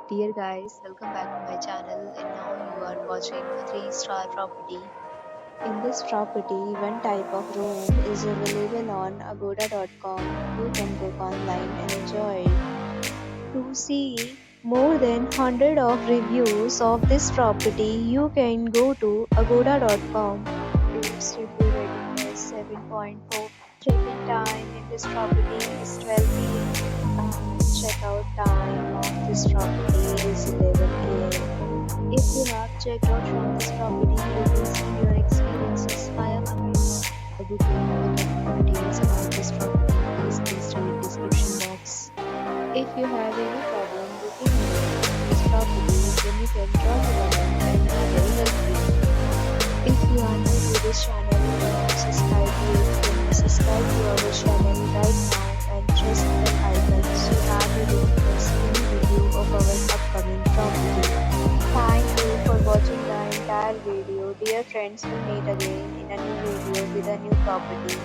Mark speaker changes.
Speaker 1: Dear guys, welcome back to my channel and now you are watching a 3-star property. In this property, one type of room is available on agoda.com. You can book online and enjoy it. To see more than 100 of reviews of this property, you can go to agoda.com. Its review rating is 7.4. Check-in time in this property is 12 p.m. Checkout time of this property is 11 a.m. If you have checked out from this property, you can see your experiences via comments. A booking or more details about this property, please read the description box. If you have any problem booking this property, then you can drop a comment and we will help you. If you are new to this channel and subscribe to our channel right now and press the bell icon so that you don't miss any video of our upcoming property. Thank you for watching the entire video. Dear friends, we meet again in a new video with a new property.